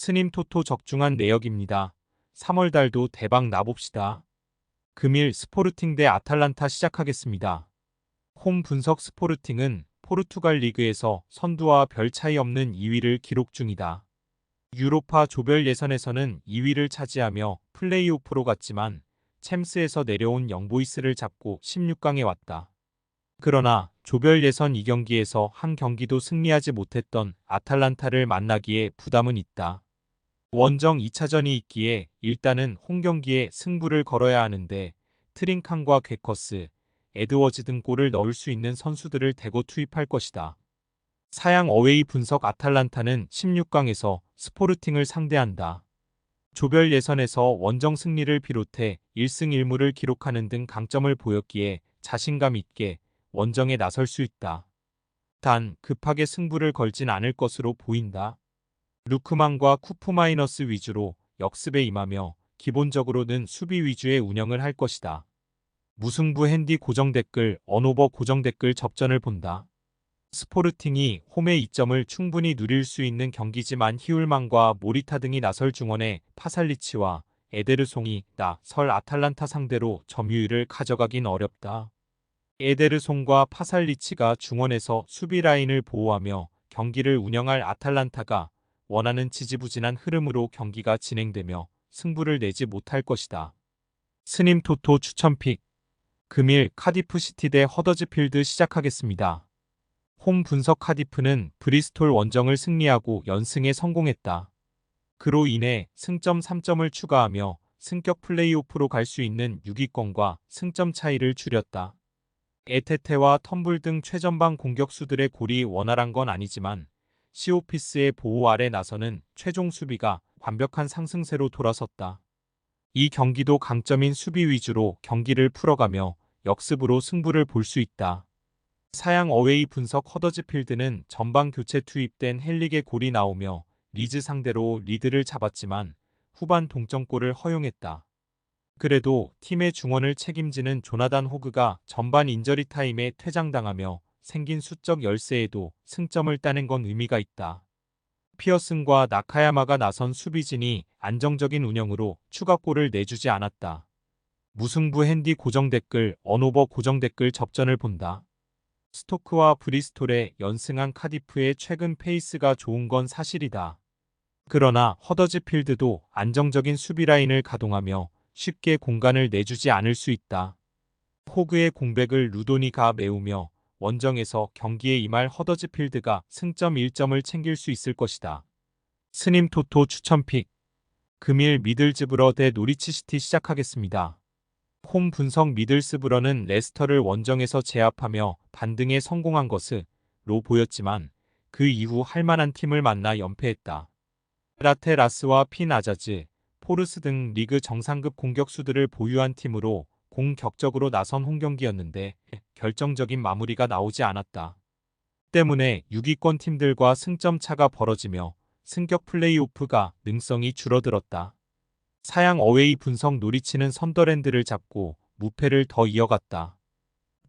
스님 토토 적중한 내역입니다. 3월 달도 대박 나봅시다. 금일 스포르팅 대 아탈란타 시작하겠습니다. 홈 분석 스포르팅은 포르투갈 리그에서 선두와 별 차이 없는 2위를 기록 중이다. 유로파 조별 예선에서는 2위를 차지하며 플레이오프로 갔지만 챔스에서 내려온 영보이스를 잡고 16강에 왔다. 그러나 조별 예선 2경기에서 한 경기도 승리하지 못했던 아탈란타를 만나기에 부담은 있다. 원정 2차전이 있기에 일단은 홈경기에 승부를 걸어야 하는데 트링칸과 괴커스, 에드워즈 등 골을 넣을 수 있는 선수들을 대거 투입할 것이다. 사양 어웨이 분석 아탈란타는 16강에서 스포르팅을 상대한다. 조별 예선에서 원정 승리를 비롯해 1승 1무를 기록하는 등 강점을 보였기에 자신감 있게 원정에 나설 수 있다. 단 급하게 승부를 걸진 않을 것으로 보인다. 루크만과 쿠프마이너스 위주로 역습에 임하며 기본적으로는 수비 위주의 운영을 할 것이다. 무승부 핸디 고정 댓글 언오버 고정 댓글 접전을 본다. 스포르팅이 홈의 이점을 충분히 누릴 수 있는 경기지만 히울만과 모리타 등이 나설 중원에 파살리치와 에데르송이 설 아탈란타 상대로 점유율을 가져가긴 어렵다. 에데르송과 파살리치가 중원에서 수비 라인을 보호하며 경기를 운영할 아탈란타가 원하는 지지부진한 흐름으로 경기가 진행되며 승부를 내지 못할 것이다. 스님 토토 추천픽 금일 카디프 시티 대 허더즈필드 시작하겠습니다. 홈 분석 카디프는 브리스톨 원정을 승리하고 연승에 성공했다. 그로 인해 승점 3점을 추가하며 승격 플레이오프로 갈 수 있는 6위권과 승점 차이를 줄였다. 에테테와 텀블 등 최전방 공격수들의 골이 원활한 건 아니지만 시오피스의 보호 아래 나서는 최종 수비가 완벽한 상승세로 돌아섰다. 이 경기도 강점인 수비 위주로 경기를 풀어가며 역습으로 승부를 볼 수 있다. 사양 어웨이 분석 허더즈필드는 전방 교체 투입된 헨릭의 골이 나오며 리즈 상대로 리드를 잡았지만 후반 동점골을 허용했다. 그래도 팀의 중원을 책임지는 조나단 호그가 전반 인저리 타임에 퇴장당하며 생긴 수적 열세에도 승점을 따낸 건 의미가 있다. 피어슨과 나카야마가 나선 수비진이 안정적인 운영으로 추가골을 내주지 않았다. 무승부 핸디 고정 댓글 언오버 고정 댓글 접전을 본다. 스토크와 브리스톨에 연승한 카디프의 최근 페이스가 좋은 건 사실이다. 그러나 허더즈필드도 안정적인 수비 라인을 가동하며 쉽게 공간을 내주지 않을 수 있다. 호그의 공백을 루도니가 메우며 원정에서 경기에 임할 허더즈필드가 승점 1점을 챙길 수 있을 것이다. 스님 토토 추천픽 금일 미들즈브러 대 노리치시티 시작하겠습니다. 홈 분석 미들스브러는 레스터를 원정에서 제압하며 반등에 성공한 것으로 보였지만 그 이후 할만한 팀을 만나 연패했다. 라테라스와 핀 아자즈, 포르스 등 리그 정상급 공격수들을 보유한 팀으로 공격적으로 나선 홈경기였는데 결정적인 마무리가 나오지 않았다. 때문에 6위권 팀들과 승점 차가 벌어지며 승격 플레이오프가 능성이 줄어들었다. 사양 어웨이 분석 노리치는 선더랜드를 잡고 무패를 더 이어갔다.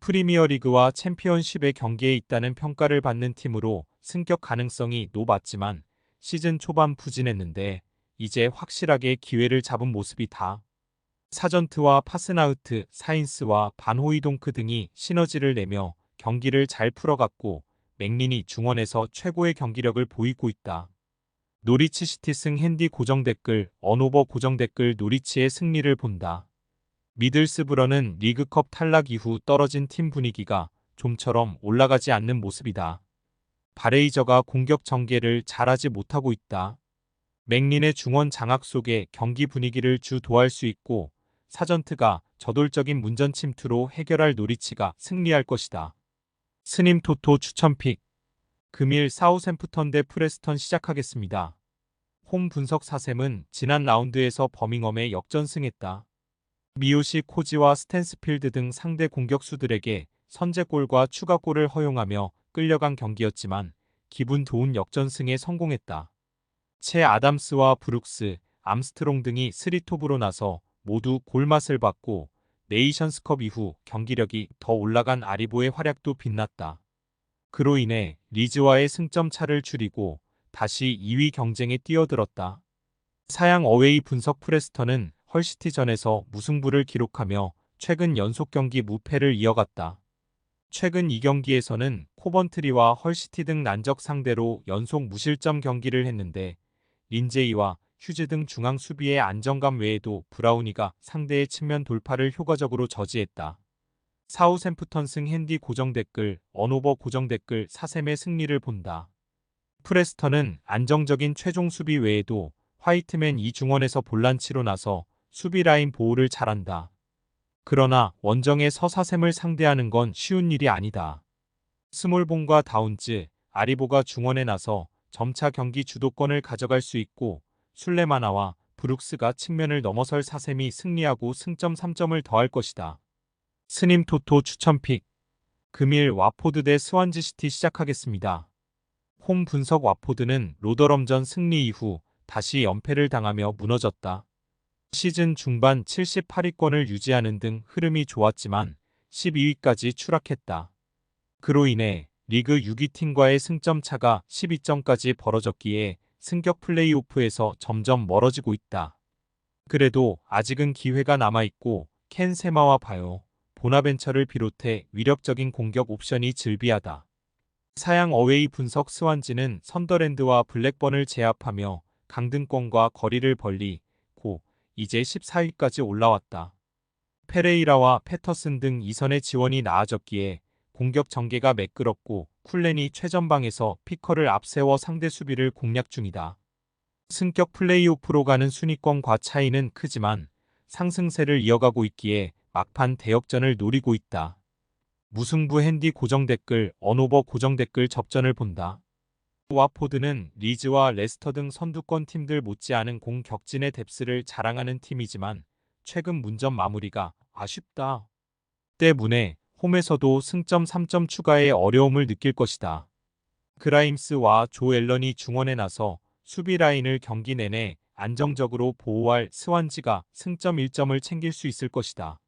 프리미어리그와 챔피언십의 경기에 있다는 평가를 받는 팀으로 승격 가능성이 높았지만 시즌 초반 부진했는데 이제 확실하게 기회를 잡은 모습이다. 사전트와 파스나우트, 사인스와 반호이동크 등이 시너지를 내며 경기를 잘 풀어갔고 맥린이 중원에서 최고의 경기력을 보이고 있다. 노리치 시티 승 핸디 고정 댓글 언오버 고정 댓글 노리치의 승리를 본다. 미들스브러는 리그컵 탈락 이후 떨어진 팀 분위기가 좀처럼 올라가지 않는 모습이다. 바레이저가 공격 전개를 잘하지 못하고 있다. 맥린의 중원 장악 속에 경기 분위기를 주도할 수 있고 사전트가 저돌적인 문전 침투로 해결할 노리치가 승리할 것이다. 스님 토토 추천픽 금일 사우샘프턴 대 프레스턴 시작하겠습니다. 홈 분석 사셈은 지난 라운드에서 버밍엄에 역전승했다. 미오시 코지와 스탠스필드 등 상대 공격수들에게 선제골과 추가골을 허용하며 끌려간 경기였지만 기분 좋은 역전승에 성공했다. 채 아담스와 브룩스, 암스트롱 등이 3톱으로 나서 모두 골맛을 봤고 네이션스컵 이후 경기력이 더 올라간 아리보의 활약도 빛났다. 그로 인해 리즈와의 승점 차를 줄이고 다시 2위 경쟁에 뛰어들었다. 사양 어웨이 분석 프레스턴은 헐시티전에서 무승부를 기록하며 최근 연속 경기 무패를 이어갔다. 최근 2경기에서는 코번트리와 헐시티 등 난적 상대로 연속 무실점 경기를 했는데 린제이와 휴즈 등 중앙 수비의 안정감 외에도 브라우니가 상대의 측면 돌파를 효과적으로 저지했다. 사우샘프턴 승 핸디 고정 댓글, 언오버 고정 댓글 사셈의 승리를 본다. 프레스턴은 안정적인 최종 수비 외에도 화이트맨 이중원에서 볼란치로 나서 수비 라인 보호를 잘한다. 그러나 원정의 서사셈을 상대하는 건 쉬운 일이 아니다. 스몰본과 다운즈, 아리보가 중원에 나서 점차 경기 주도권을 가져갈 수 있고 술레마나와 브룩스가 측면을 넘어설 사셈이 승리하고 승점 3점을 더할 것이다. 스님 토토 추천픽. 금일 와포드 대 스완지시티 시작하겠습니다. 홈 분석 와포드는 로더럼전 승리 이후 다시 연패를 당하며 무너졌다. 시즌 중반 78위권을 유지하는 등 흐름이 좋았지만 12위까지 추락했다. 그로 인해 리그 6위 팀과의 승점 차가 12점까지 벌어졌기에 승격 플레이오프에서 점점 멀어지고 있다. 그래도 아직은 기회가 남아있고 켄 세마와 바요, 보나벤처를 비롯해 위력적인 공격 옵션이 즐비하다. 사양 어웨이 분석 스완지는 선더랜드와 블랙번을 제압하며 강등권과 거리를 벌리고 이제 14위까지 올라왔다. 페레이라와 패터슨 등 이선의 지원이 나아졌기에 공격 전개가 매끄럽고 쿨렌이 최전방에서 피커를 앞세워 상대 수비를 공략 중이다. 승격 플레이오프로 가는 순위권과 차이는 크지만 상승세를 이어가고 있기에 막판 대역전을 노리고 있다. 무승부 핸디 고정 댓글, 언오버 고정 댓글 접전을 본다. 와포드는 리즈와 레스터 등 선두권 팀들 못지않은 공격진의 뎁스를 자랑하는 팀이지만 최근 문전 마무리가 아쉽다. 때문에 홈에서도 승점 3점 추가에 어려움을 느낄 것이다. 그라임스와 조 앨런이 중원에 나서 수비 라인을 경기 내내 안정적으로 보호할 스완지가 승점 1점을 챙길 수 있을 것이다.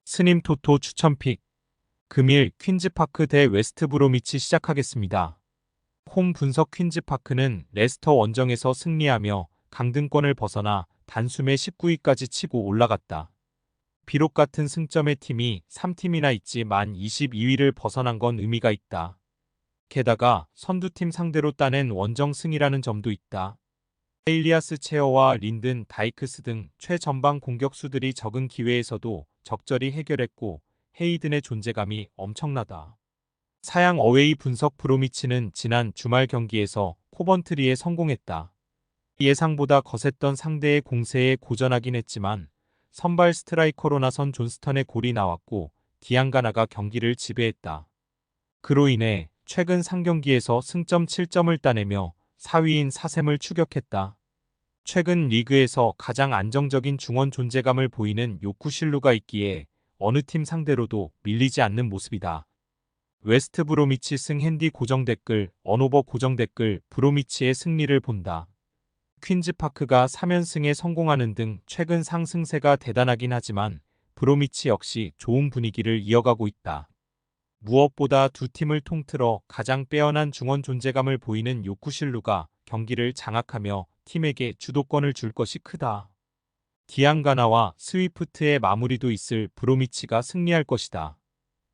스님 토토 추천픽. 금일 퀸즈파크 대 웨스트브로미치 시작하겠습니다. 홈 분석 퀸즈파크는 레스터 원정에서 승리하며 강등권을 벗어나 단숨에 19위까지 치고 올라갔다. 비록 같은 승점의 팀이 3팀이나 있지만 22위를 벗어난 건 의미가 있다. 게다가 선두팀 상대로 따낸 원정 승이라는 점도 있다. 에일리아스 체어와 린든 다이크스 등 최전방 공격수들이 적은 기회에서도 적절히 해결했고 헤이든의 존재감이 엄청나다. 사양 어웨이 분석 브로미치는 지난 주말 경기에서 코번트리에 성공했다. 예상보다 거셌던 상대의 공세에 고전하긴 했지만 선발 스트라이커로 나선 존스턴의 골이 나왔고 디앙가나가 경기를 지배했다. 그로 인해 최근 3경기에서 승점 7점을 따내며 4위인 사셈을 추격했다. 최근 리그에서 가장 안정적인 중원 존재감을 보이는 요쿠실루가 있기에 어느 팀 상대로도 밀리지 않는 모습이다. 웨스트 브로미치 승 핸디 고정 댓글, 언오버 고정 댓글, 브로미치의 승리를 본다. 퀸즈파크가 3연승에 성공하는 등 최근 상승세가 대단하긴 하지만 브로미치 역시 좋은 분위기를 이어가고 있다. 무엇보다 두 팀을 통틀어 가장 빼어난 중원 존재감을 보이는 요쿠실루가 경기를 장악하며 팀에게 주도권을 줄 것이 크다. 디앙가나와 스위프트의 마무리도 있을 브로미치가 승리할 것이다.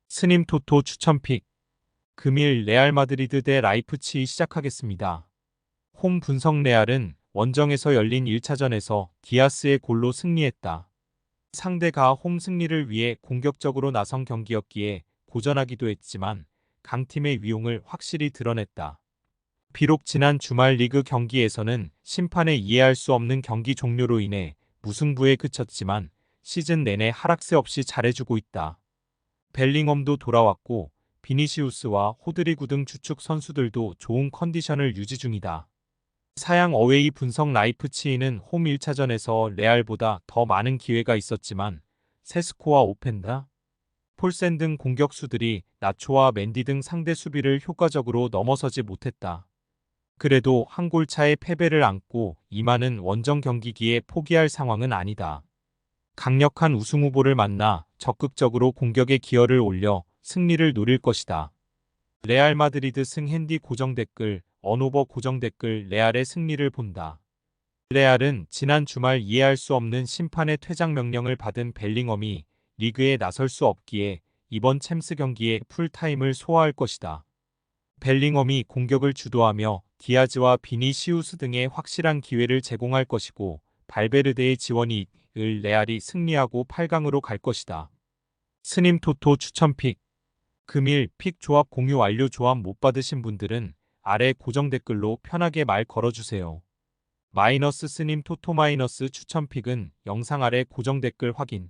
스님 토토 추천픽. 금일 레알 마드리드 대 라이프치히 시작하겠습니다. 홈 분석 레알은 원정에서 열린 1차전에서 디아스의 골로 승리했다. 상대가 홈 승리를 위해 공격적으로 나선 경기였기에 고전하기도 했지만 강팀의 위용을 확실히 드러냈다. 비록 지난 주말 리그 경기에서는 심판의 이해할 수 없는 경기 종료로 인해 무승부에 그쳤지만 시즌 내내 하락세 없이 잘해주고 있다. 벨링엄도 돌아왔고 비니시우스와 호드리구 등 주축 선수들도 좋은 컨디션을 유지 중이다. 사양 어웨이 분석 라이프치히는 홈 1차전에서 레알보다 더 많은 기회가 있었지만 세스코와 오펜다, 폴센 등 공격수들이 나초와 맨디 등 상대 수비를 효과적으로 넘어서지 못했다. 그래도 한 골차의 패배를 안고 임하는 원정 경기기에 포기할 상황은 아니다. 강력한 우승 후보를 만나 적극적으로 공격에 기여를 올려 승리를 노릴 것이다. 레알 마드리드 승 핸디 고정 댓글, 언오버 고정 댓글 레알의 승리를 본다. 레알은 지난 주말 이해할 수 없는 심판의 퇴장 명령을 받은 벨링엄이 리그에 나설 수 없기에 이번 챔스 경기에 풀타임을 소화할 것이다. 벨링엄이 공격을 주도하며 디아즈와 비니시우스 등의 확실한 기회를 제공할 것이고 발베르데의 지원이 을 레알이 승리하고 8강으로 갈 것이다. 스님 토토 추천픽. 금일 픽 조합 공유 완료. 조합 못 받으신 분들은 아래 고정 댓글로 편하게 말 걸어주세요. 마이너스 스님 토토 마이너스 추천픽은 영상 아래 고정 댓글 확인.